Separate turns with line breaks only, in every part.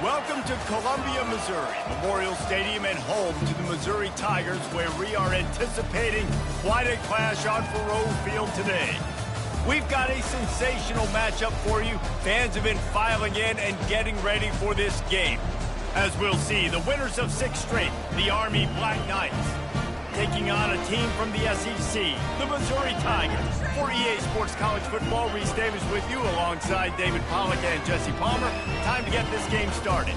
Welcome to Columbia, Missouri, Memorial Stadium and home to the Missouri Tigers, where we are anticipating quite a clash on Faurot Field today. We've got a sensational matchup for you. Fans have been filing in and getting ready for this game. As we'll see, the winners of 6 straight, the Army Black Knights, taking on a team from the SEC, the Missouri Tigers. For EA Sports College Football, Reese Davis with you alongside David Pollack and Jesse Palmer. Time to get this game started.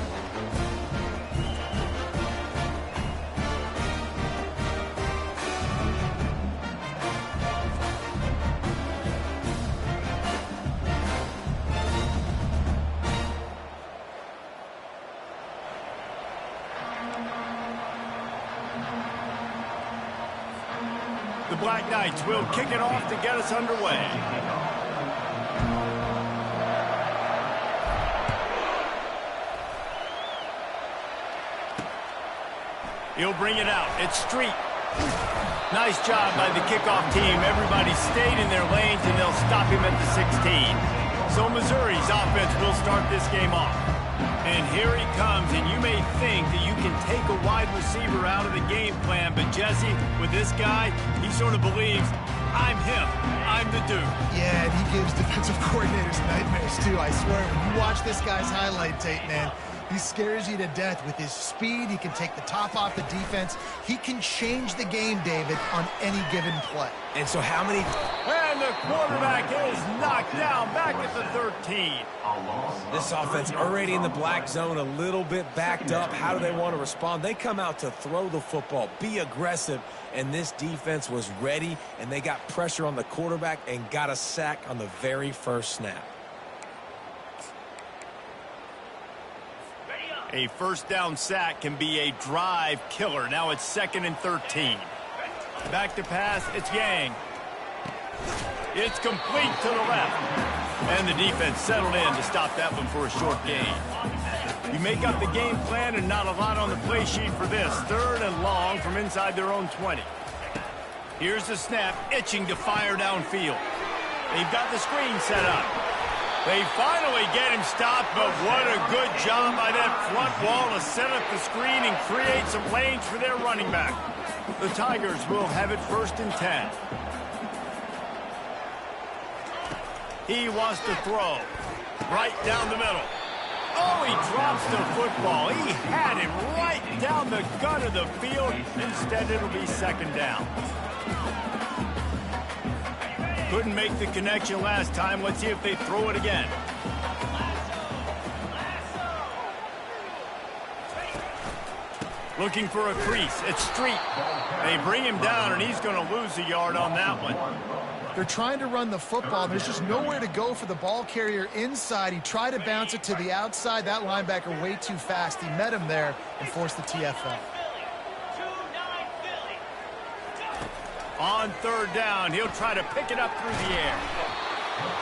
The Black Knights will kick it off to get us underway. He'll bring it out. It's Street. Nice job by the kickoff team. Everybody stayed in their lanes, and they'll stop him at the 16. So Missouri's offense will start this game off. And here he comes, and you may think that you can take a wide receiver out of the game plan, but Jesse, with this guy, he sort of believes, I'm him, I'm the dude.
Yeah, and he gives defensive coordinators nightmares too, I swear. When you watch this guy's highlight tape, man, he scares you to death with his speed. He can take the top off the defense. He can change the game, David, on any given play.
And so how many...
And the quarterback is knocked down back at the 13.
This offense already in the black zone, a little bit backed up. How do they want to respond? They come out to throw the football, be aggressive, and this defense was ready, and they got pressure on the quarterback and got a sack on the very first snap.
A first down sack can be a drive killer. Now it's 2nd and 13. Back to pass, it's Yang. It's complete to the left. And the defense settled in to stop that one for a short gain. You make up the game plan and not a lot on the play sheet for this. 3rd and long from inside their own 20. Here's the snap, itching to fire downfield. They've got the screen set up. They finally get him stopped, but what a good job by that front wall to set up the screen and create some lanes for their running back. The Tigers will have it 1st and 10. He wants to throw right down the middle. Oh, he drops the football. He had it right down the gut of the field. Instead, it'll be 2nd down. Couldn't make the connection last time. Let's see if they throw it again. Looking for a crease. It's Street. They bring him down, and he's going to lose a yard on that one.
They're trying to run the football. There's just nowhere to go for the ball carrier inside. He tried to bounce it to the outside. That linebacker way too fast. He met him there and forced the TFL.
On 3rd down, he'll try to pick it up through the air.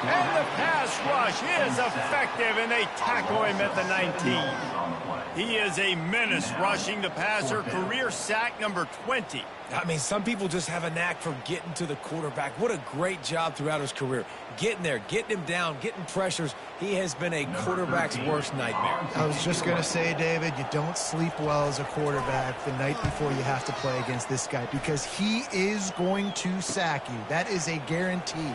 And the pass rush is effective, and they tackle him at the 19. He is a menace rushing the passer, career sack number 20.
I mean, some people just have a knack for getting to the quarterback. What a great job throughout his career. Getting there, getting him down, getting pressures. He has been a quarterback's worst nightmare.
I was just going to say, David, you don't sleep well as a quarterback the night before you have to play against this guy because he is going to sack you. That is a guarantee.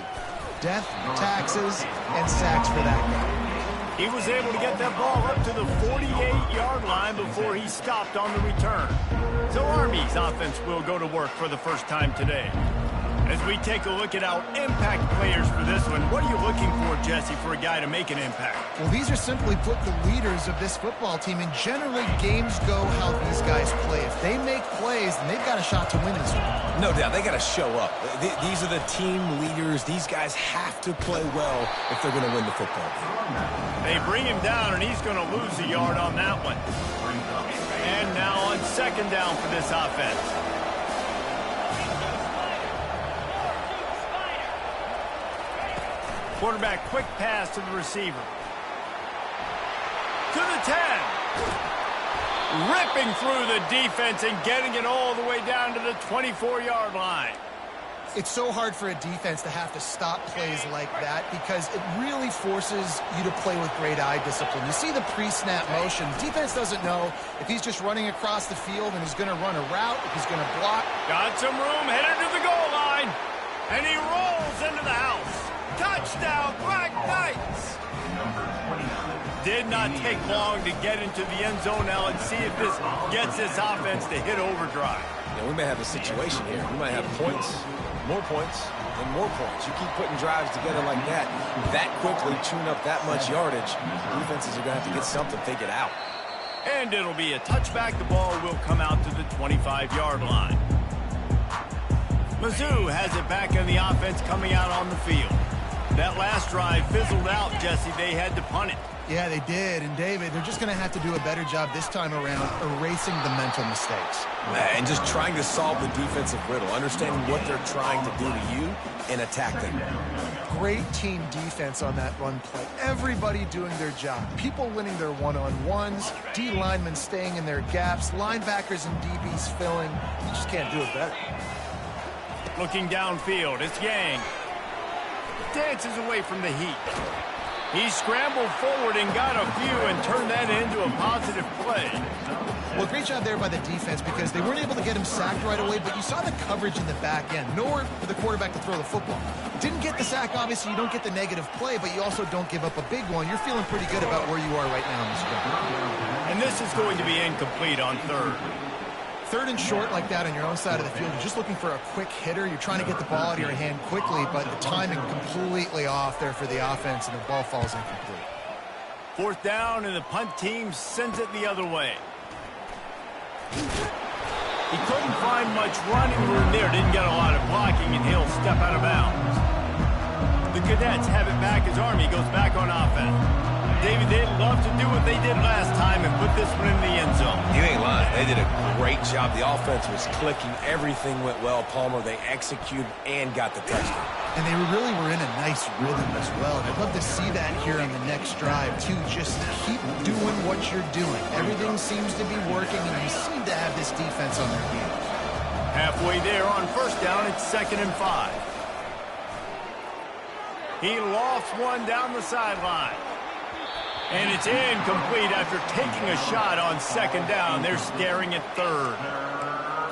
Death, taxes, and sacks for that guy.
He was able to get that ball up to the 48-yard line before he stopped on the return. So Army's offense will go to work for the first time today. As we take a look at our impact players for this one, what are you looking for, Jesse, for a guy to make an impact?
Well, these are simply put the leaders of this football team, and generally games go how these guys play. If they make plays, then they've got a shot to win this one.
No doubt, they got to show up. These are the team leaders. These guys have to play well if they're going to win the football game.
They bring him down, and he's going to lose a yard on that one. And now on 2nd down for this offense. Quarterback, quick pass to the receiver. To the 10. Ripping through the defense and getting it all the way down to the 24-yard line.
It's so hard for a defense to have to stop plays like that because it really forces you to play with great eye discipline. You see the pre-snap motion. Defense doesn't know if he's just running across the field and he's going to run a route, if he's going to block.
Got some room, headed to the goal line, and he rolls into the house. Touchdown, Black Knights! Did not take long to get into the end zone now and see if this gets this offense to hit overdrive.
Yeah, we may have a situation here. We might have points, more points, and more points. You keep putting drives together like that quickly, tune up that much yardage, defenses are going to have to get something figured out.
And it'll be a touchback. The ball will come out to the 25-yard line. Mizzou has it back in the offense coming out on the field. That last drive fizzled out, Jesse. They had to punt it.
Yeah, they did. And, David, they're just going to have to do a better job this time around erasing the mental mistakes.
And just trying to solve the defensive riddle, understanding what they're trying to do to you and attack them.
Great team defense on that run play. Everybody doing their job. People winning their one-on-ones, D linemen staying in their gaps, linebackers and DBs filling. You just can't do it better.
Looking downfield, it's Yang. Dances away from the heat. He scrambled forward and got a few and turned that into a positive play.
Well, great job there by the defense because they weren't able to get him sacked right away, but you saw the coverage in the back end. Nowhere for the quarterback to throw the football. Didn't get the sack, obviously. You don't get the negative play, but you also don't give up a big one. You're feeling pretty good about where you are right now in this game.
And this is going to be incomplete on third.
Third and short like that on your own side of the field, you're just looking for a quick hitter. You're trying to get the ball out of your hand quickly, but the timing completely off there for the offense, and the ball falls incomplete.
Fourth down, and the punt team sends it the other way. He couldn't find much running room there. Didn't get a lot of blocking, and he'll step out of bounds. The Cadets have it back as Army goes back on offense. David, they'd love to do what they did last time and put this one in the end zone.
You ain't lying. They did a great job. The offense was clicking. Everything went well, Palmer. They executed and got the touchdown.
And they really were in a nice rhythm as well. I'd love to see that here on the next drive, too. Just keep doing what you're doing. Everything seems to be working, and you seem to have this defense on their heels.
Halfway there on first down, it's 2nd and 5. He lofts one down the sideline. And it's incomplete after taking a shot on 2nd down. They're staring at third.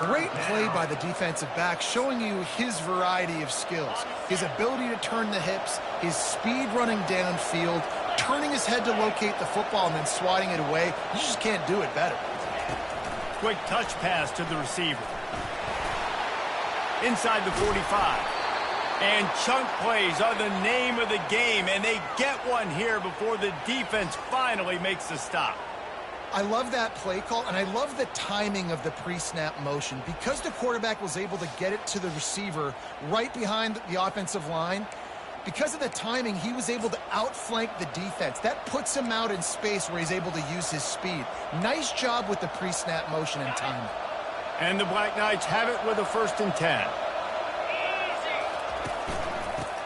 Great play by the defensive back, showing you his variety of skills. His ability to turn the hips, his speed running downfield, turning his head to locate the football and then swatting it away. You just can't do it better.
Quick touch pass to the receiver. Inside the 45. And chunk plays are the name of the game, and they get one here before the defense finally makes the stop.
I love that play call, and I love the timing of the pre-snap motion. Because the quarterback was able to get it to the receiver right behind the offensive line, because of the timing, he was able to outflank the defense. That puts him out in space where he's able to use his speed. Nice job with the pre-snap motion and timing.
And the Black Knights have it with a 1st and 10.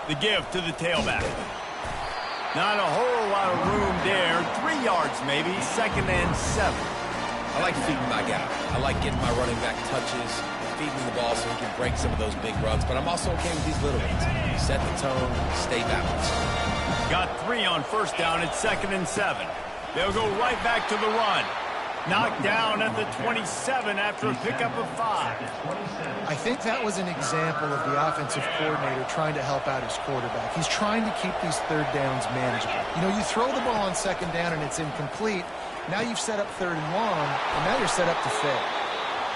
The give to the tailback. Not a whole lot of room there. 3 yards maybe. 2nd and 7.
I like feeding my guy. I like getting my running back touches, feeding the ball so he can break some of those big runs. But I'm also okay with these little ones. Set the tone, stay balanced.
Got 3 on first down. It's 2nd and 7. They'll go right back to the run. Knocked down at the 27 after a pickup of 5.
I think that was an example of the offensive coordinator trying to help out his quarterback. He's trying to keep these third downs manageable. You know, you throw the ball on 2nd down and it's incomplete. Now you've set up 3rd and long, and now you're set up to fail.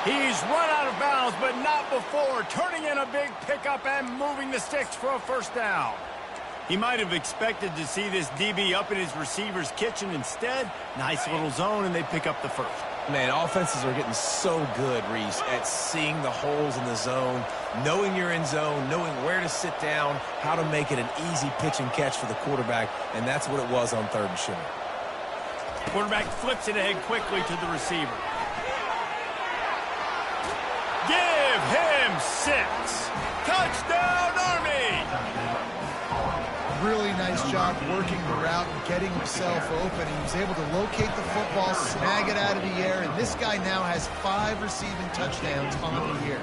He's run out of bounds, but not before. Turning in a big pickup and moving the sticks for a 1st down. He might have expected to see this DB up in his receiver's kitchen. Instead, nice little zone, and they pick up the 1st.
Man, offenses are getting so good, Reese, at seeing the holes in the zone, knowing you're in zone, knowing where to sit down, how to make it an easy pitch and catch for the quarterback, and that's what it was on 3rd and short.
Quarterback flips it ahead quickly to the receiver. Give him 6. Touchdown, Army!
Really nice job working the route and getting himself open. He was able to locate the football, snag it out of the air, and this guy now has 5 receiving touchdowns on the year.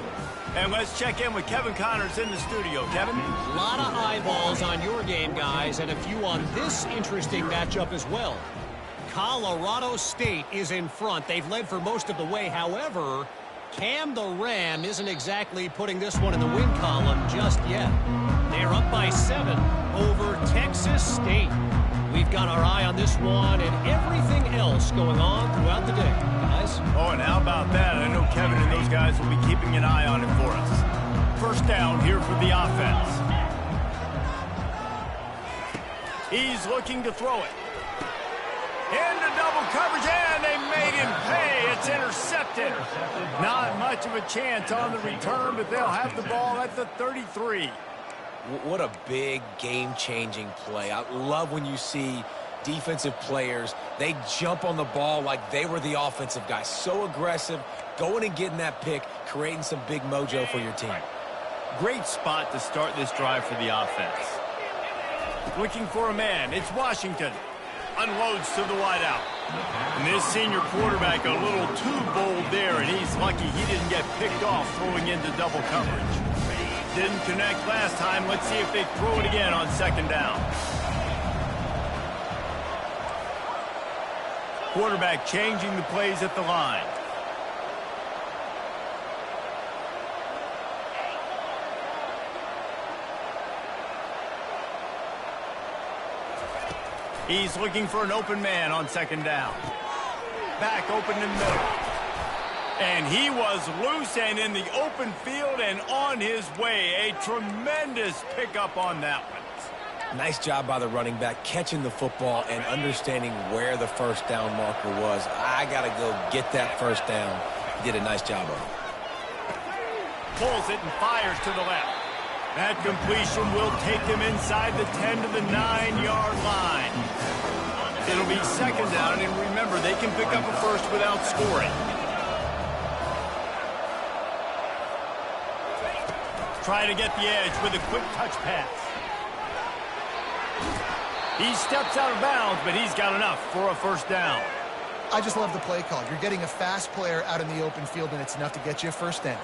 And let's check in with Kevin Connors in the studio. Kevin?
A lot of eyeballs on your game, guys, and a few on this interesting matchup as well. Colorado State is in front. They've led for most of the way. However, Cam the Ram isn't exactly putting this one in the win column just yet. They're up by 7 over Texas State. We've got our eye on this one and everything else going on throughout the day, guys.
Oh, and how about that? I know Kevin and those guys will be keeping an eye on it for us. First down here for the offense. He's looking to throw it. Into double coverage, and they made him pay. It's intercepted. Not much of a chance on the return, but they'll have the ball at the 33.
What a big game-changing play. I love when you see defensive players, they jump on the ball like they were the offensive guy. So aggressive, going and getting that pick, creating some big mojo for your team.
Great spot to start this drive for the offense. Looking for a man. It's Washington. Unloads to the wideout. And this senior quarterback a little too bold there, and he's lucky he didn't get picked off throwing into double coverage. Didn't connect last time. Let's see if they throw it again on second down. Quarterback changing the plays at the line. He's looking for an open man on second down. Back open in the middle. And he was loose and in the open field and on his way. A tremendous pickup on that one.
Nice job by the running back, catching the football and understanding where the first down marker was. I got to go get that first down. He did a nice job of it.
Pulls it and fires to the left. That completion will take them inside the 10 to the 9-yard line. It'll be second down, and remember, they can pick up a first without scoring. Try to get the edge with a quick touch pass. He steps out of bounds, but he's got enough for a first down.
I just love the play call. You're getting a fast player out in the open field, and it's enough to get you a first down.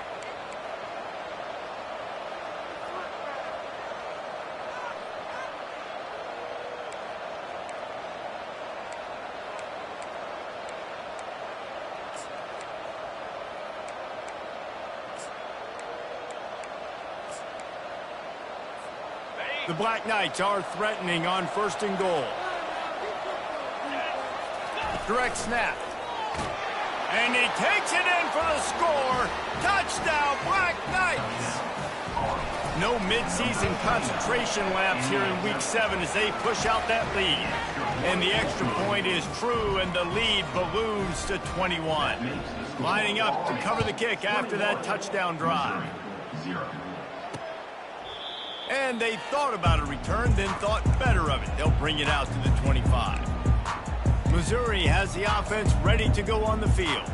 The Black Knights are threatening on first and goal. Direct snap. And he takes it in for the score. Touchdown, Black Knights. No midseason concentration lapse here in Week 7 as they push out that lead. And the extra point is true, and the lead balloons to 21. Lining up to cover the kick after that touchdown drive. And they thought about a return, then thought better of it. They'll bring it out to the 25. Missouri has the offense ready to go on the field.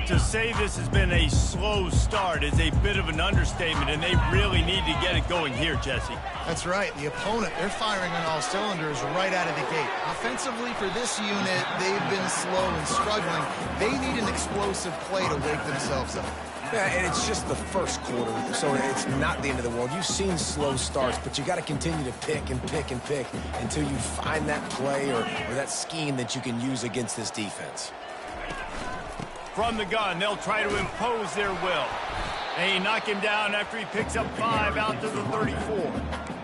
To say this has been a slow start is a bit of an understatement, and they really need to get it going here, Jesse.
That's right. The opponent, they're firing on all cylinders right out of the gate. Offensively for this unit, they've been slow and struggling. They need an explosive play to wake themselves up.
Yeah, and it's just the first quarter, so it's not the end of the world. You've seen slow starts, but you got to continue to pick and pick and pick until you find that play or that scheme that you can use against this defense.
From the gun, they'll try to impose their will. They knock him down after he picks up 5 out to the 34.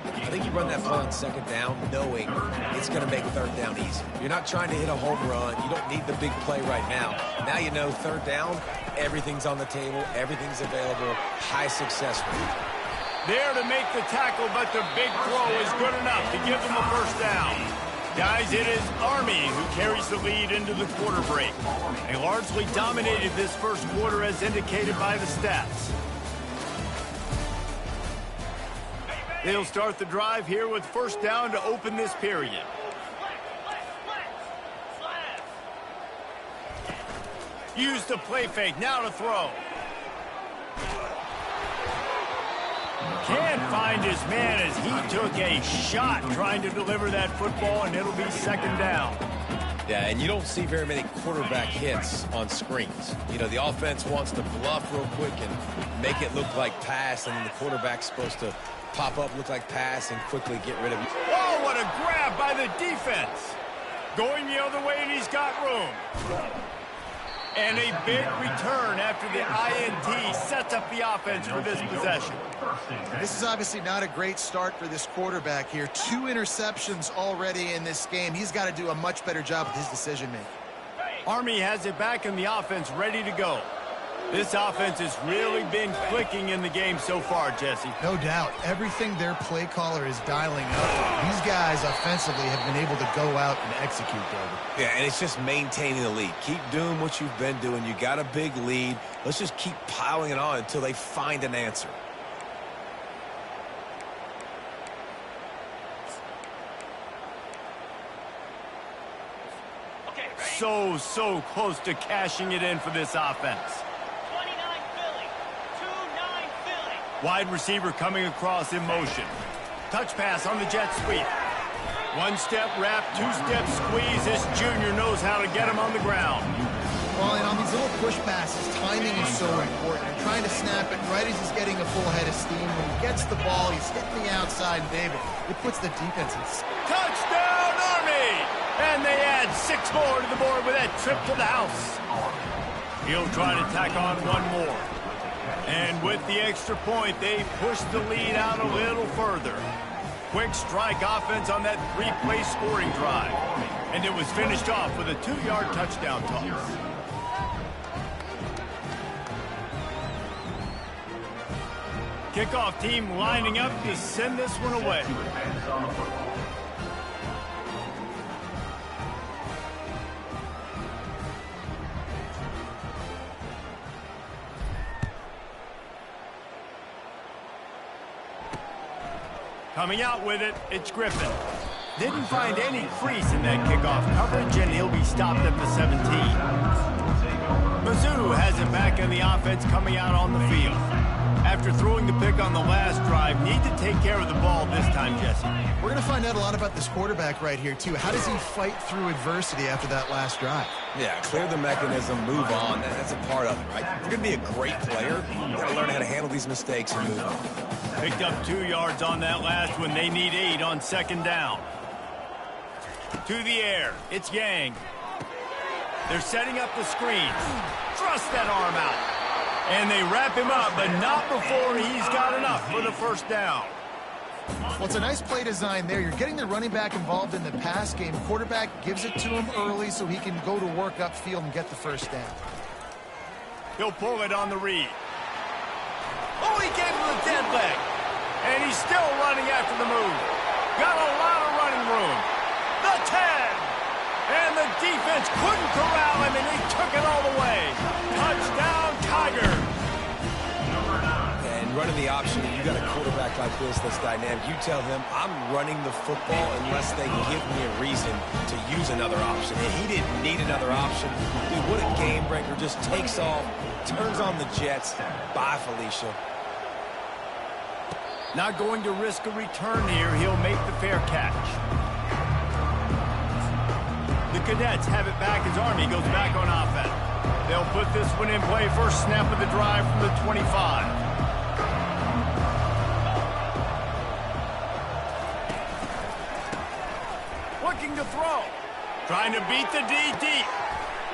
I think you run that play on second down knowing it's going to make third down easy. You're not trying to hit a home run. You don't need the big play right now. Now you know third down, everything's on the table, everything's available, high success rate.
There to make the tackle, but the big throw is good enough to give them a first down. Guys, it is Army who carries the lead into the quarter break. They largely dominated this first quarter as indicated by the stats. They'll start the drive here with first down to open this period. Use the play fake, now to throw. Can't find his man as he took a shot trying to deliver that football, and it'll be second down.
Yeah, and you don't see very many quarterback hits on screens. You know, the offense wants to bluff real quick and make it look like pass, and then the quarterback's supposed to pop up, look like pass, and quickly get rid of it.
Oh, what a grab by the defense. Going the other way, and he's got room. And a big return after the INT sets up the offense for this possession.
This is obviously not a great start for this quarterback here. 2 interceptions already in this game. He's got to do a much better job with his decision-making.
Army has it back in the offense, ready to go. This offense has really been clicking in the game so far, Jesse.
No doubt. Everything their play caller is dialing up. These guys offensively have been able to go out and execute, David.
Yeah, and it's just maintaining the lead. Keep doing what you've been doing. You got a big lead. Let's just keep piling it on until they find an answer.
So close to cashing it in for this offense. Wide receiver coming across in motion. Touch pass on the jet sweep. 1-step wrap, 2-step squeeze. This junior knows how to get him on the ground.
Well, and on these little push passes, timing is so important. You're trying to snap it right as he's getting a full head of steam. When he gets the ball, he's hitting the outside, David. It puts the defense in.
Touchdown, Army! And they add 6 more to the board with that trip to the house. He'll try to tack on one more. And with the extra point, they push the lead out a little further. Quick strike offense on that 3-play scoring drive. And it was finished off with a 2-yard touchdown toss. Kickoff team lining up to send this one away. Coming out with it, it's Griffin. Didn't find any crease in that kickoff coverage, and he'll be stopped at the 17. Mizzou has it back in the offense coming out on the field. After throwing the pick on the last drive, need to take care of the ball this time, Jesse.
We're going to find out a lot about this quarterback right here, too. How does he fight through adversity after that last drive?
Yeah, clear the mechanism, move on. That's a part of it, right? If you're going to be a great player, you got to learn how to handle these mistakes and move on.
Picked up 2 yards on that last one. They need 8 on 2nd down. To the air. It's Yang. They're setting up the screen. Thrust that arm out. And they wrap him up, but not before he's got enough for the 1st down.
Well, it's a nice play design there. You're getting the running back involved in the pass game. Quarterback gives it to him early so he can go to work upfield and get the 1st down.
He'll pull it on the read. Oh, he gave him a dead leg. And he's still running after the move. Got a lot of running room. The 10. And the defense couldn't corral him, and he took it all the way. Touchdown, Tigers.
And running the option, you got a quarterback like this that's dynamic. You tell them, I'm running the football unless they give me a reason to use another option. And he didn't need another option. Dude, what a game breaker. Just takes off, turns on the jets. Bye, Felicia.
Not going to risk a return here. He'll make the fair catch. The Cadets have it back as Army goes back on offense. They'll put this one in play. First snap of the drive from the 25. Looking to throw. Trying to beat the D deep.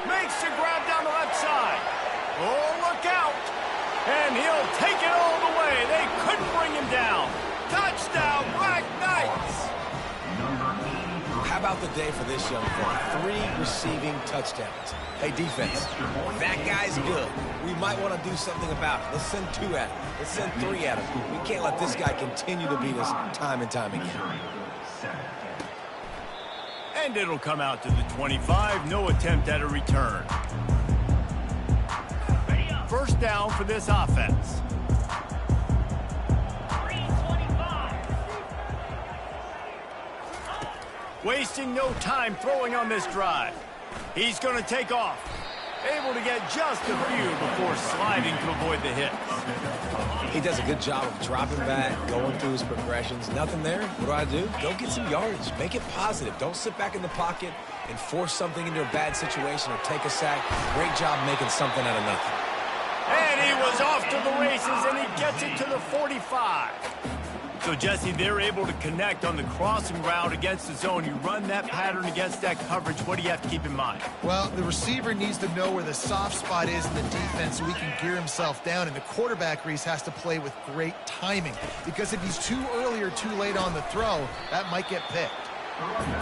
Makes the grab down the left side. Oh, look out. And he'll take it all the way. They couldn't bring him down. Touchdown, Black Knights.
How about the day for this young fella? 3 receiving touchdowns. Hey, defense, that guy's good. We might want to do something about it. Let's send 2 at him. Let's send 3 at him. We can't let this guy continue to beat us time and time again.
And it'll come out to the 25. No attempt at a return. 1st down for this offense. Wasting no time throwing on this drive. He's going to take off. Able to get just a few before sliding to avoid the hit.
He does a good job of dropping back, going through his progressions. Nothing there. What do? Go get some yardage. Make it positive. Don't sit back in the pocket and force something into a bad situation or take a sack. Great job making something out of nothing.
And he was off to the races, and he gets it to the 45. So, Jesse, they're able to connect on the crossing route against the zone. You run that pattern against that coverage. What do you have to keep in mind?
Well, the receiver needs to know where the soft spot is in the defense so he can gear himself down. And the quarterback, Reese, has to play with great timing. Because if he's too early or too late on the throw, that might get picked.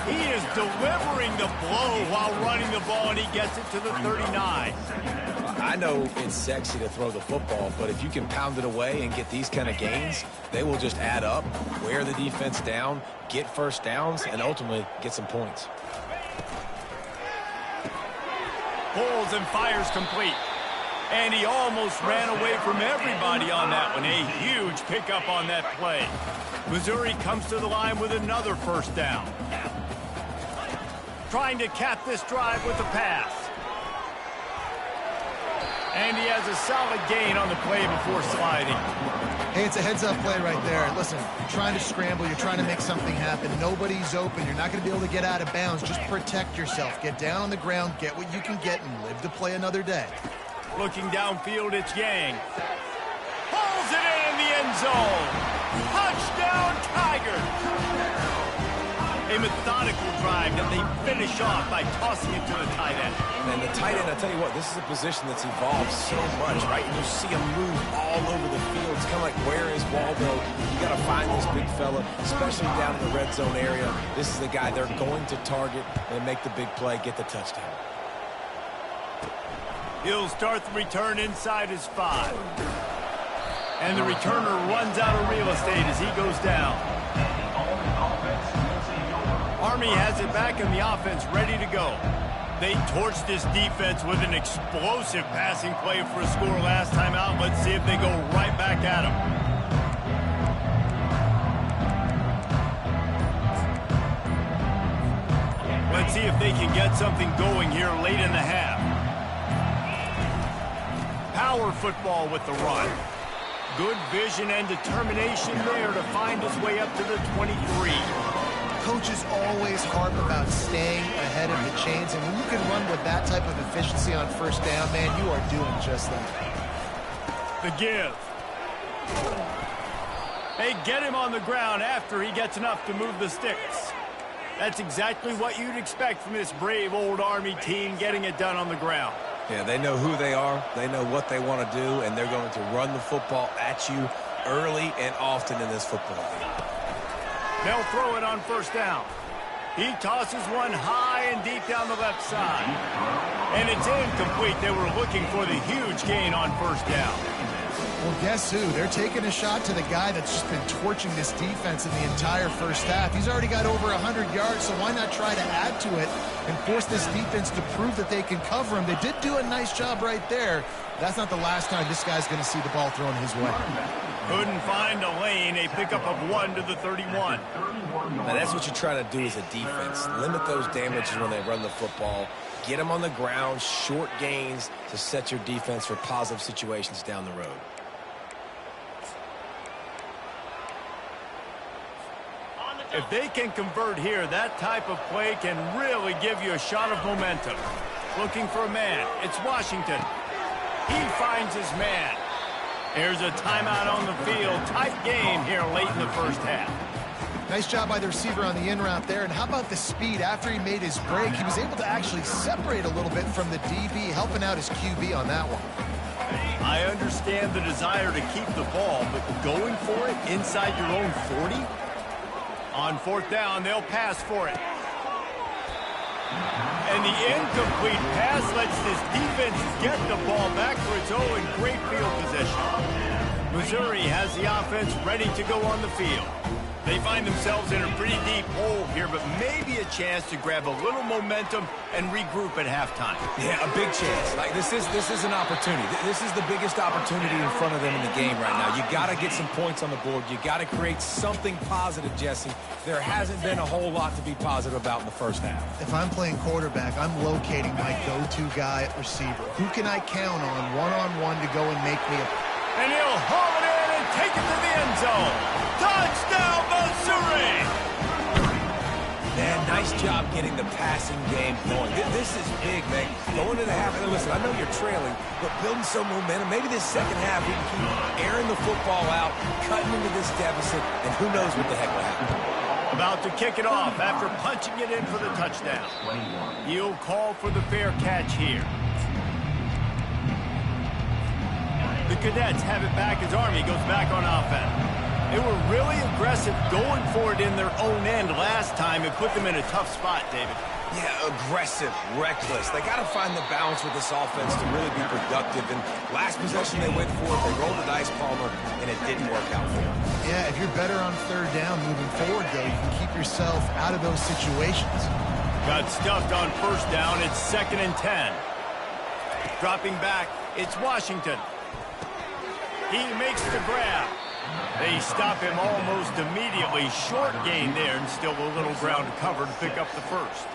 He is delivering the blow while running the ball, and he gets it to the 39.
I know it's sexy to throw the football, but if you can pound it away and get these kind of gains, they will just add up, wear the defense down, get first downs, and ultimately get some points.
Pulls and fires complete. And he almost ran away from everybody on that one. A huge pickup on that play. Missouri comes to the line with another first down. Trying to cap this drive with the pass. And he has a solid gain on the play before sliding.
Hey, it's a heads-up play right there. Listen, you're trying to scramble. You're trying to make something happen. Nobody's open. You're not going to be able to get out of bounds. Just protect yourself. Get down on the ground, get what you can get, and live to play another day.
Looking downfield, it's Yang. Pulls it in the end zone. Touchdown, Tigers. A methodical drive that they finish off by tossing it to the tight end.
And the tight end, I tell you what, this is a position that's evolved so much, right? You see him move all over the field. It's kind of like, where is Waldo? You got to find this big fella, especially down in the red zone area. This is the guy they're going to target and make the big play, get the touchdown.
He'll start the return inside his 5. And the returner runs out of real estate as he goes down. Army has it back in the offense, ready to go. They torched this defense with an explosive passing play for a score last time out. Let's see if they go right back at him. Let's see if they can get something going here late in the half. Power football with the run. Good vision and determination there to find his way up to the 23.
Coaches always harp about staying ahead of the chains, and when you can run with that type of efficiency on first down, man, you are doing just that.
The give. They get him on the ground after he gets enough to move the sticks. That's exactly what you'd expect from this brave old Army team, getting it done on the ground.
Yeah, they know who they are, they know what they want to do, and they're going to run the football at you early and often in this football game.
They'll throw it on first down. He tosses one high and deep down the left side. And it's incomplete. They were looking for the huge gain on first down.
Well, guess who? They're taking a shot to the guy that's just been torching this defense in the entire first half. He's already got over 100 yards, so why not try to add to it and force this defense to prove that they can cover him? They did do a nice job right there. That's not the last time this guy's going to see the ball thrown his way.
Couldn't find a lane. A pickup of 1 to the 31.
Now, that's what you try to do as a defense. Limit those damages when they run the football. Get them on the ground, short gains to set your defense for positive situations down the road.
If they can convert here, that type of play can really give you a shot of momentum. Looking for a man. It's Washington. He finds his man. Here's a timeout on the field. Tight game here late in the first half.
Nice job by the receiver on the in route there. And how about the speed after he made his break? He was able to actually separate a little bit from the DB, helping out his QB on that one.
I understand the desire to keep the ball, but going for it inside your own 40? On fourth down, they'll pass for it. And the incomplete pass lets this defense get the ball back for its own great field position. Missouri has the offense ready to go on the field. They find themselves in a pretty deep hole here, but maybe a chance to grab a little momentum and regroup at halftime.
Yeah, a big chance. Like this is an opportunity. This is the biggest opportunity in front of them in the game right now. You got to get some points on the board. You got to create something positive, Jesse. There hasn't been a whole lot to be positive about in the first half.
If I'm playing quarterback, I'm locating my go-to guy at receiver. Who can I count on one-on-one to go and make me a...
And he'll haul it in and take it to the end zone. Touchdown, Missouri!
Man, nice job getting the passing game going. This is big, man. Going to the half. And listen, I know you're trailing, but building some momentum. Maybe this second half we can keep airing the football out, cutting into this deficit, and who knows what the heck will happen.
About to kick it off after punching it in for the touchdown. He'll call for the fair catch here. The Cadets have it back as Army goes back on offense. They were really aggressive going for it in their own end last time. It put them in a tough spot, David.
Yeah, aggressive, reckless. They got to find the balance with this offense to really be productive. And last possession they went for it. They rolled the dice, Palmer, and it didn't work out for them.
Yeah, if you're better on third down moving forward, though, you can keep yourself out of those situations.
Got stuffed on first down. It's 2nd and 10. Dropping back, it's Washington. He makes the grab. They stop him almost immediately. Short gain there and still a little ground to cover to pick up the first.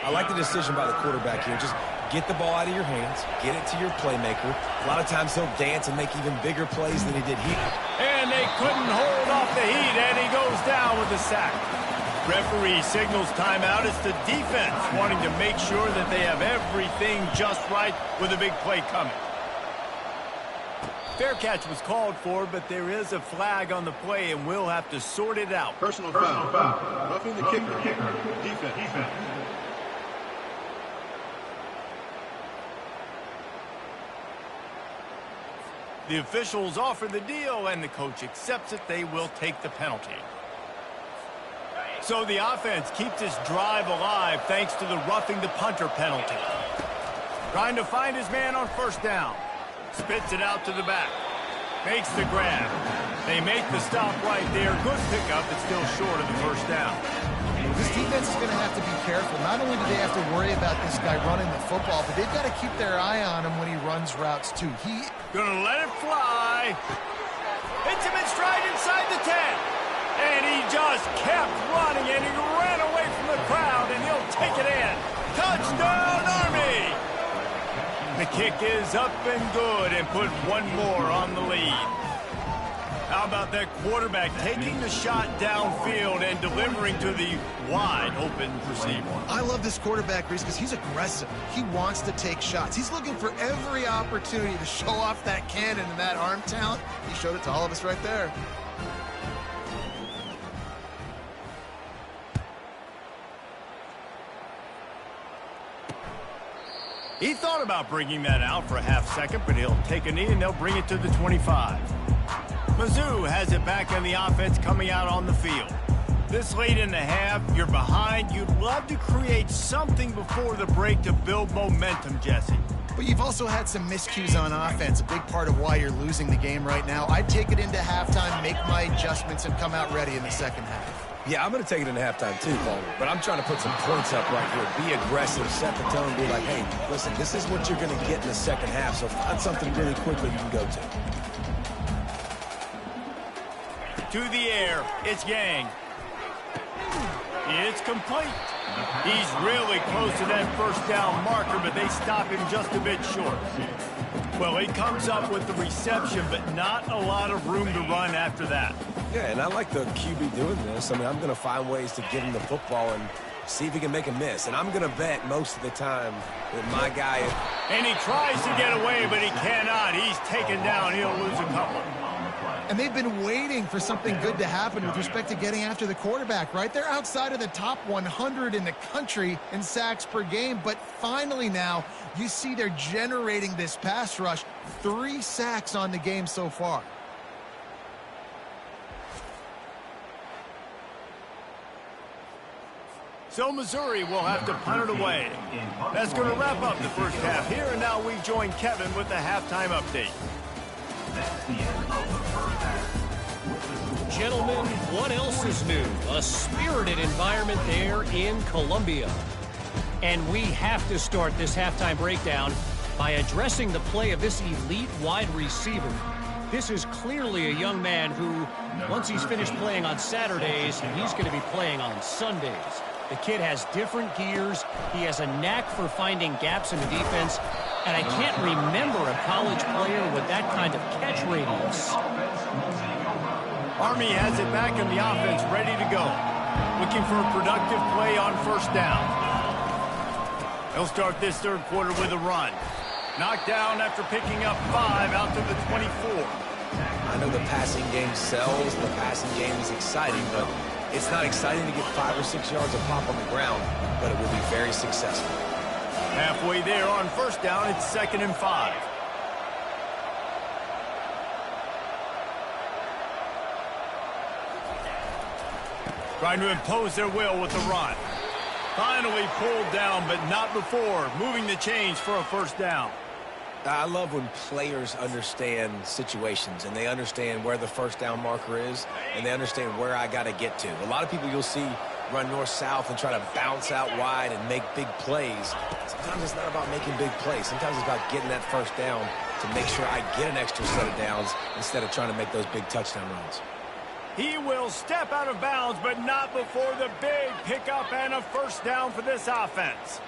I like the decision by the quarterback here. Just get the ball out of your hands, get it to your playmaker. A lot of times he'll dance and make even bigger plays than he did here.
And they couldn't hold off the heat, and he goes down with a sack. Referee signals timeout. It's the defense wanting to make sure that they have everything just right with a big play coming. Fair catch was called for, but there is a flag on the play, and we'll have to sort it out.
Personal foul. Roughing the kicker. Defense.
The officials offer the deal, and the coach accepts it. They will take the penalty. So the offense keeps this drive alive thanks to the roughing the punter penalty. Trying to find his man on first down. Spits it out to the back. Makes the grab. They make the stop right there. Good pickup, but still short of the first down.
This defense is going to have to be careful. Not only do they have to worry about this guy running the football, but they've got to keep their eye on him when he runs routes, too.
Gonna let it fly. Hits him in stride inside the 10. And he just kept running, and he ran away from the crowd, and he'll take it in. Touchdown, Army! The kick is up and good and put one more on the lead. How about that quarterback taking the shot downfield and delivering to the wide-open receiver?
I love this quarterback, Reese, because he's aggressive. He wants to take shots. He's looking for every opportunity to show off that cannon and that arm talent. He showed it to all of us right there.
He thought about bringing that out for a half second, but he'll take a knee and they'll bring it to the 25. Mizzou has it back in the offense coming out on the field. This late in the half, you're behind. You'd love to create something before the break to build momentum, Jesse.
But you've also had some miscues on offense, a big part of why you're losing the game right now. I'd take it into halftime, make my adjustments, and come out ready in the second half.
Yeah, I'm going to take it into halftime too, Paul. But I'm trying to put some points up right here. Be aggressive, set the tone, be like, hey, listen, this is what you're going to get in the second half, so find something really quickly you can go to.
To the air, it's Yang. It's complete. He's really close to that first down marker, but they stop him just a bit short. Well, he comes up with the reception, but not a lot of room to run after that.
Yeah, and I like the QB doing this. I mean, I'm going to find ways to give him the football and see if he can make a miss. And I'm going to bet most of the time that my guy...
And he tries to get away, but he cannot. He's taken down. He'll lose a couple.
And they've been waiting for something good to happen with respect to getting after the quarterback, right? They're outside of the top 100 in the country in sacks per game, but finally now you see they're generating this pass rush. 3 sacks on the game so far.
So Missouri will have to punt it away. That's going to wrap up the first half here, and now we join Kevin with the halftime update.
Gentlemen, what else is new? A spirited environment there in Columbia. And we have to start this halftime breakdown by addressing the play of this elite wide receiver. This is clearly a young man who, once he's finished playing on Saturdays, he's going to be playing on Sundays. The kid has different gears. He has a knack for finding gaps in the defense. And I can't remember a college player with that kind of catch radius.
Army has it back in the offense, ready to go. Looking for a productive play on first down. They'll start this third quarter with a run. Knocked down after picking up 5 out to the 24.
I know the passing game sells, the passing game is exciting, but it's not exciting to get 5 or 6 yards of pop on the ground, but it will be very successful.
Halfway there on first down, it's 2nd and 5. Trying to impose their will with the run. Finally pulled down, but not before. Moving the chains for a first down.
I love when players understand situations and they understand where the first down marker is and they understand where I got to get to. A lot of people you'll see run north-south and try to bounce out wide and make big plays. Sometimes it's not about making big plays. Sometimes it's about getting that first down to make sure I get an extra set of downs instead of trying to make those big touchdown runs.
He will step out of bounds, but not before the big pickup and a first down for this offense.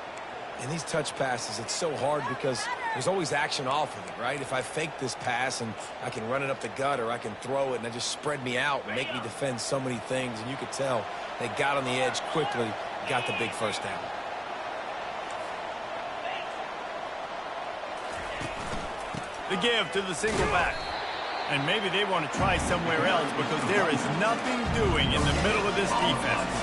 In these touch passes, it's so hard because there's always action off of it, right? If I fake this pass and I can run it up the gut or I can throw it and it just spread me out and make me defend so many things, and you could tell they got on the edge quickly, got the big first down.
The give to the single back. And maybe they want to try somewhere else because there is nothing doing in the middle of this defense.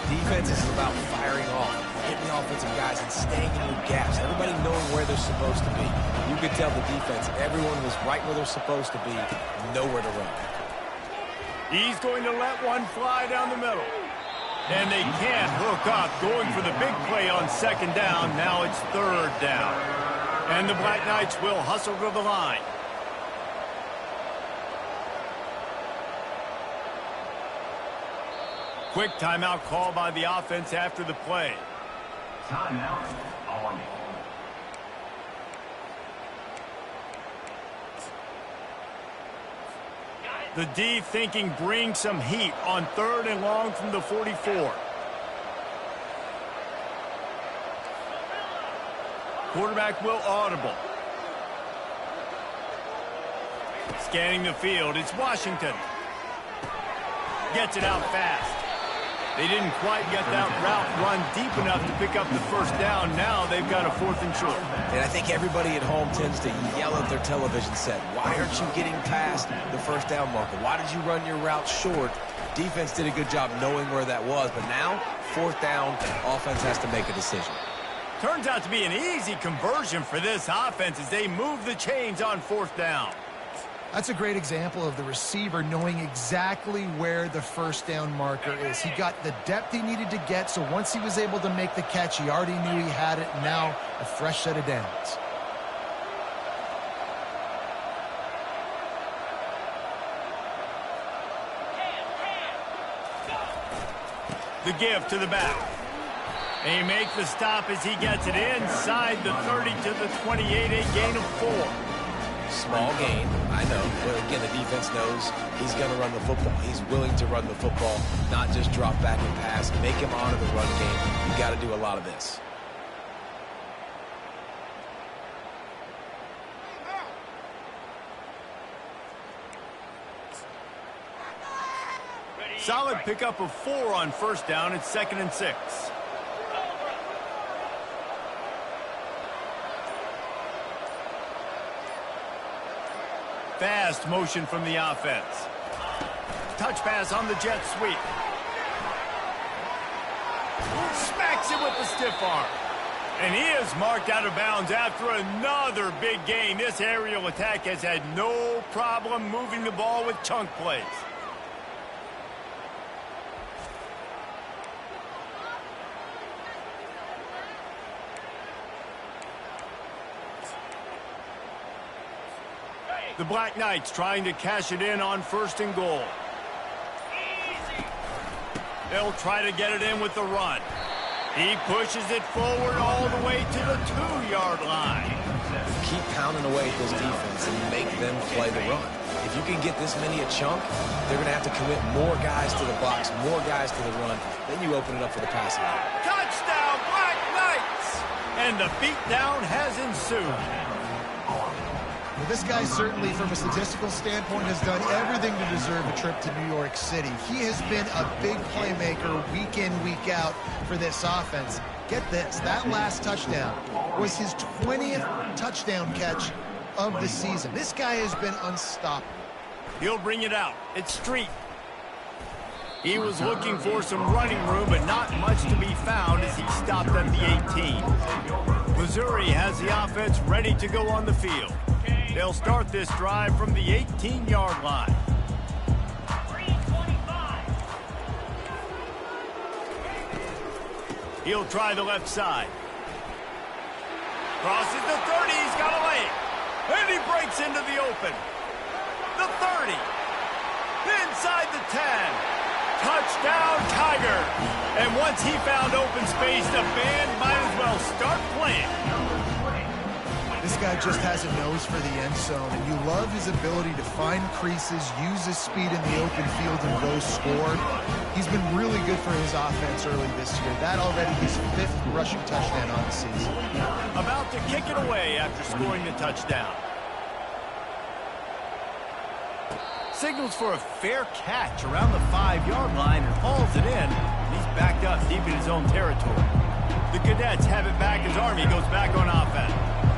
Defense is about firing off, hitting the offensive guys and staying in your gaps. Everybody knowing where they're supposed to be. You could tell the defense, everyone was right where they're supposed to be, nowhere to run.
He's going to let one fly down the middle. And they can't hook up, going for the big play on second down. Now it's third down. And the Black Knights will hustle to the line. Quick timeout call by the offense after the play.
Timeout, Army.
The D thinking bring some heat on 3rd and long from the 44. Quarterback will audible. Scanning the field, it's Washington. Gets it out fast. They didn't quite get that route run deep enough to pick up the first down. Now they've got a 4th and short.
And I think everybody at home tends to yell at their television set. Why aren't you getting past the first down marker? Why did you run your route short? Defense did a good job knowing where that was. But now, 4th down, offense has to make a decision.
Turns out to be an easy conversion for this offense as they move the chains on 4th down.
That's a great example of the receiver knowing exactly where the first down marker is. He got the depth he needed to get, so once he was able to make the catch, he already knew he had it. Now, a fresh set of downs.
The give to the back. They make the stop as he gets it inside the 30 to the 28, a gain of 4.
Small gain, I know. But again, the defense knows he's going to run the football. He's willing to run the football, not just drop back and pass. Make him honor the run game. You got to do a lot of this.
Solid pickup of 4 on first down. It's 2nd and 6. Fast motion from the offense. Touch pass on the jet sweep. Smacks it with the stiff arm. And he is marked out of bounds after another big gain. This aerial attack has had no problem moving the ball with chunk plays. The Black Knights trying to cash it in on 1st and goal. They'll try to get it in with the run. He pushes it forward all the way to the 2-yard line.
Keep pounding away at this defense and make them play the run. If you can get this many a chunk, they're going to have to commit more guys to the box, more guys to the run. Then you open it up for the passing.
Touchdown, Black Knights! And the beatdown has ensued.
Well, this guy certainly, from a statistical standpoint, has done everything to deserve a trip to New York City. He has been a big playmaker week in, week out for this offense. Get this, that last touchdown was his 20th touchdown catch of the season. This guy has been unstoppable.
He'll bring it out. It's Street. He was looking for some running room, but not much to be found as he stopped at the 18. Missouri has the offense ready to go on the field. They'll start this drive from the 18-yard line. He'll try the left side. Crosses the 30. He's got a lane. And he breaks into the open. The 30. Inside the 10. Touchdown, Tiger. And once he found open space, the band might as well start playing.
This guy just has a nose for the end zone, and you love his ability to find creases, use his speed in the open field, and go score. He's been really good for his offense early this year. That already his 5th rushing touchdown on the season.
About to kick it away after scoring the touchdown. Signals for a fair catch around the 5-yard line and hauls it in. He's backed up deep in his own territory. The Cadets have it back as Army goes back on offense.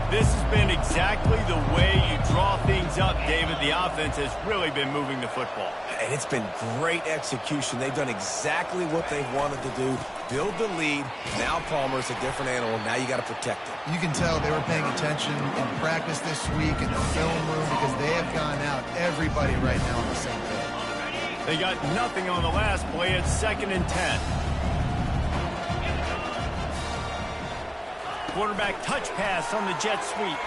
This has been exactly the way you draw things up, David. The offense has really been moving the football.
And it's been great execution. They've done exactly what they've wanted to do. Build the lead. Now Palmer's a different animal. Now you got to protect it.
You can tell they were paying attention in practice this week in the film room because they have gone out, everybody right now on the same page.
They got nothing on the last play. It's 2nd and 10. Quarterback touch pass on the jet sweep.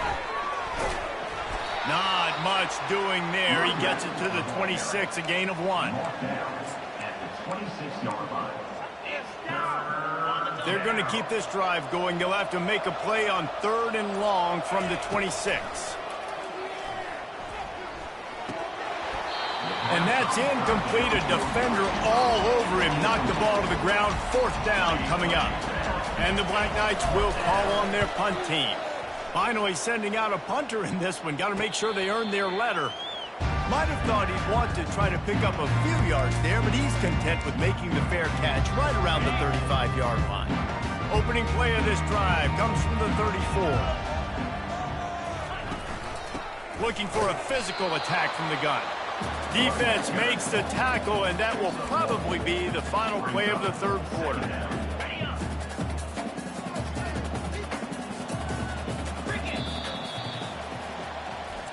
Not much doing there. He gets it to the 26, a gain of 1. They're going to keep this drive going. They'll have to make a play on 3rd and long from the 26. And that's incomplete. A defender all over him. Knocked the ball to the ground. 4th down coming up. And the Black Knights will call on their punt team. Finally sending out a punter in this one. Got to make sure they earn their letter. Might have thought he'd want to try to pick up a few yards there, but he's content with making the fair catch right around the 35-yard line. Opening play of this drive comes from the 34. Looking for a physical attack from the gun. Defense makes the tackle, and that will probably be the final play of the 3rd quarter.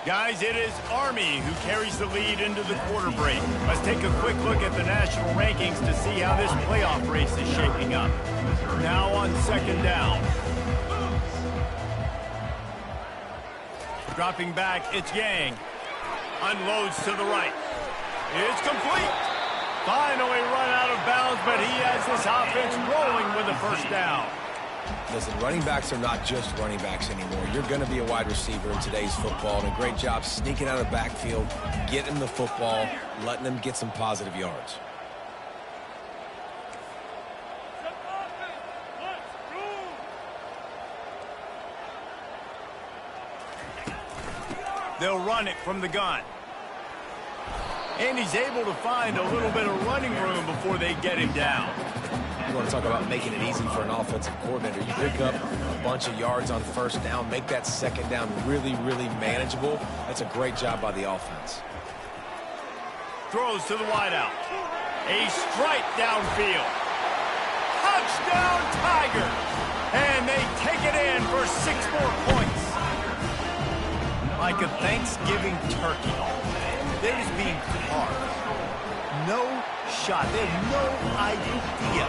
Guys, it is Army who carries the lead into the quarter break. Let's take a quick look at the national rankings to see how this playoff race is shaping up. Now on 2nd down. Dropping back, it's Yang. Unloads to the right. It's complete. Finally run out of bounds, but he has this offense rolling with a 1st down.
Listen, running backs are not just running backs anymore. You're going to be a wide receiver in today's football. And a great job sneaking out of the backfield, getting the football, letting them get some positive yards.
They'll run it from the gun. And he's able to find a little bit of running room before they get him down.
You want to talk about making it easy for an offensive coordinator. You pick up a bunch of yards on 1st down, make that 2nd down really, really manageable. That's a great job by the offense.
Throws to the wideout. A strike downfield. Touchdown, Tiger. And they take it in for 6 more points. Like a Thanksgiving turkey. They're just being carved. No shot. They have no idea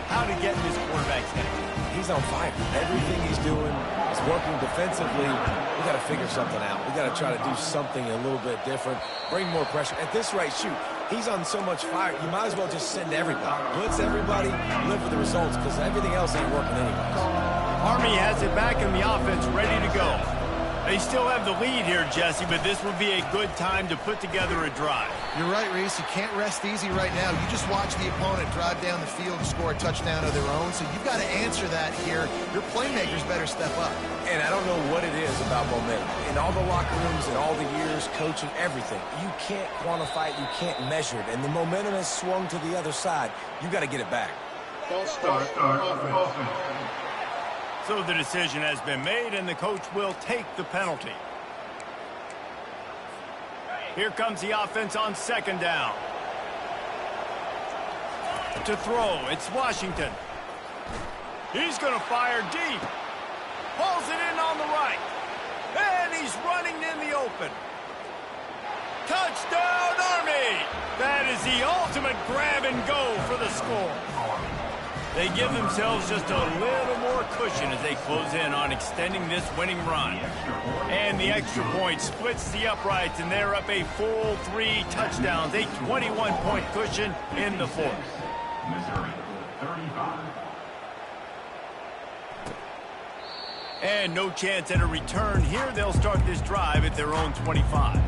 how to get in this quarterback's head.
He's on fire. Everything he's doing is working defensively. We got to figure something out. We got to try to do something a little bit different. Bring more pressure. At this rate, shoot, he's on so much fire, you might as well just send everybody. Blitz everybody, live with the results, because everything else ain't working anyways.
Army has it back in the offense, ready to go. They still have the lead here, Jesse, but this would be a good time to put together a drive.
You're right, Reese. You can't rest easy right now. You just watch the opponent drive down the field and score a touchdown of their own, so you've got to answer that here. Your playmakers better step up.
And I don't know what it is about momentum. In all the locker rooms and all the years, coaching, everything, you can't quantify it, you can't measure it. And the momentum has swung to the other side. You got to get it back.
False start on offense.
So the decision has been made, and the coach will take the penalty. Here comes the offense on second down. To throw, it's Washington. He's going to fire deep. Pulls it in on the right. And he's running in the open. Touchdown, Army! That is the ultimate grab and go for the score. They give themselves just a little more cushion as they close in on extending this winning run. And the extra point splits the uprights, and they're up a full 3 touchdowns, a 21-point cushion in the fourth.
Missouri, 35.
And no chance at a return here. They'll start this drive at their own 25.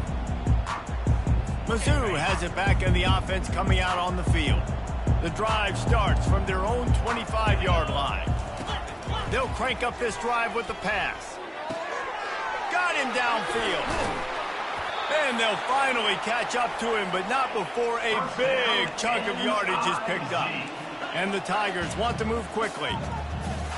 Mizzou has it back in the offense coming out on the field. The drive starts from their own 25-yard line. They'll crank up this drive with the pass. Got him downfield. And they'll finally catch up to him, but not before a big chunk of yardage is picked up. And the Tigers want to move quickly.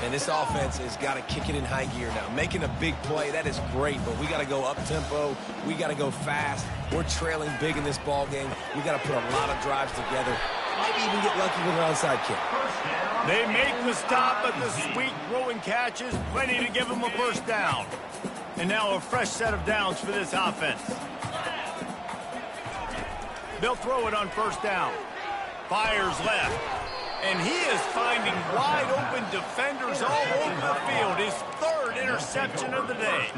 And this offense has got to kick it in high gear now. Making a big play, that is great, but we got to go up-tempo. We got to go fast. We're trailing big in this ball game. We got to put a lot of drives together. Maybe even get lucky with an onside kick.
They make the stop, but the sweet throwing catch is plenty to give them a first down. And now a fresh set of downs for this offense. They'll throw it on first down. Fires left. And he is finding wide-open defenders all over the field. His 3rd interception of the day.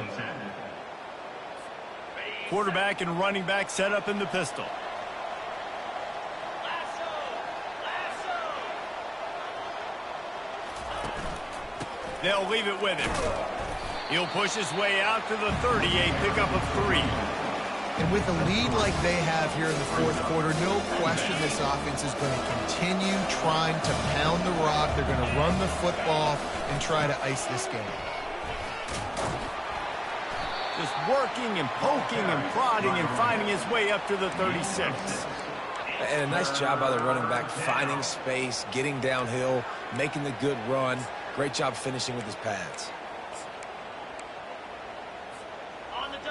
Quarterback and running back set up in the pistol. They'll leave it with him. He'll push his way out to the 30, a pickup of 3.
And with a lead like they have here in the fourth quarter, no question this offense is going to continue trying to pound the rock. They're going to run the football and try to ice this game.
Just working and poking and prodding and finding his way up to the 36.
And a nice job by the running back, finding space, getting downhill, making the good run. Great job finishing with his pads.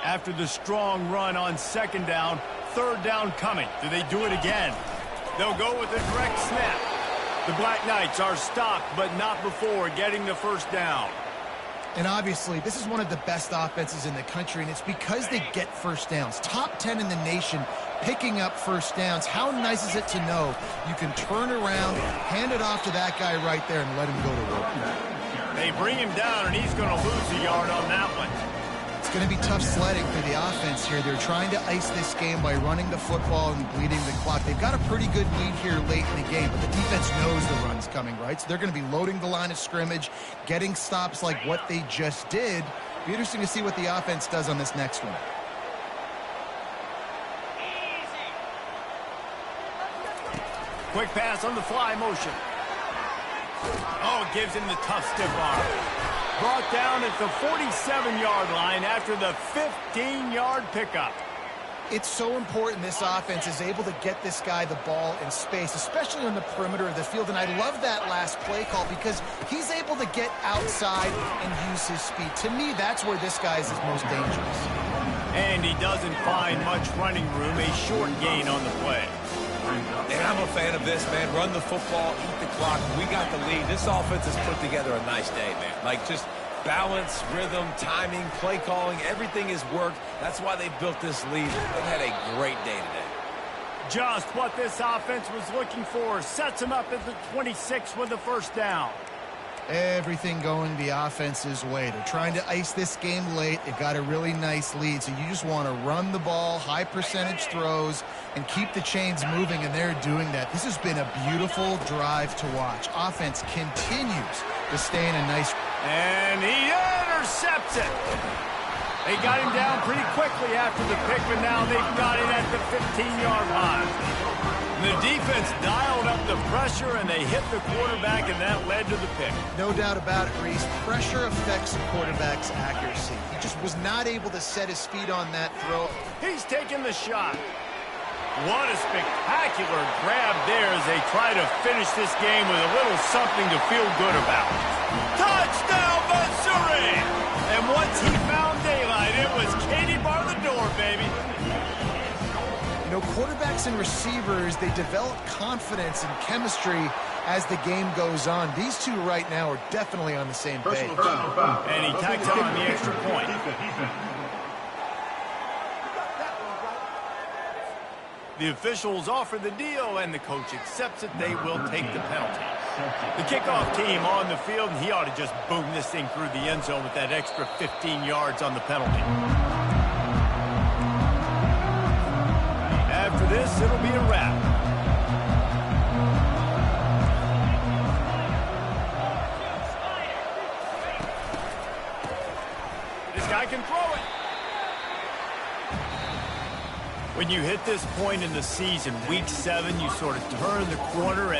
After the strong run on second down, 3rd down coming. Do they do it again? They'll go with a direct snap. The Black Knights are stopped, but not before getting the first down.
And obviously, this is one of the best offenses in the country, and it's because they get first downs. Top 10 in the nation picking up first downs. How nice is it to know you can turn around, hand it off to that guy right there, and let him go to work?
They bring him down, and he's going to lose a yard on that one.
It's going to be tough sledding for the offense here. They're trying to ice this game by running the football and bleeding the clock. They've got a pretty good lead here late in the game, but the defense knows the run's coming, right? So they're going to be loading the line of scrimmage, getting stops like what they just did. Be interesting to see what the offense does on this next one.
Quick pass on the fly motion. Oh, gives him the tough stiff arm. Brought down at the 47-yard line after the 15-yard pickup.
It's so important this offense is able to get this guy the ball in space, especially on the perimeter of the field. And I love that last play call because he's able to get outside and use his speed. To me, that's where this guy is most dangerous.
And he doesn't find much running room, a short gain on the play.
And I'm a fan of this, man. Run the football, eat the clock. We got the lead. This offense has put together a nice day, man. Like, just balance, rhythm, timing, play calling, everything has worked. That's why they built this lead. They've had a great day today.
Just what this offense was looking for. Sets him up at the 26 with the first down.
Everything going the offense's way. They're trying to ice this game late. They've got a really nice lead, so you just want to run the ball, high percentage throws, and keep the chains moving, and they're doing that. This has been a beautiful drive to watch. Offense continues to stay in a nice...
And he intercepts it. They got him down pretty quickly after the pick, but now they've got him at the 15-yard line. The defense dialed up the pressure, and they hit the quarterback, and that led to the pick.
No doubt about it, Reese. Pressure affects the quarterback's accuracy. He just was not able to set his feet on that throw.
He's taking the shot. What a spectacular grab there as they try to finish this game with a little something to feel good about. Touchdown, Missouri! And once he found daylight, it was Katie bar the door, baby.
You know, quarterbacks and receivers, they develop confidence and chemistry as the game goes on. These two right now are definitely on the same page.
And he tacks on the extra point. The officials offer the deal, and the coach accepts it. They will take the penalty. The kickoff team on the field, and he ought to just boom this thing through the end zone with that extra 15 yards on the penalty. After this, it'll be a wrap. This guy can throw it. When you hit this point in the season, week 7, you sort of turn the corner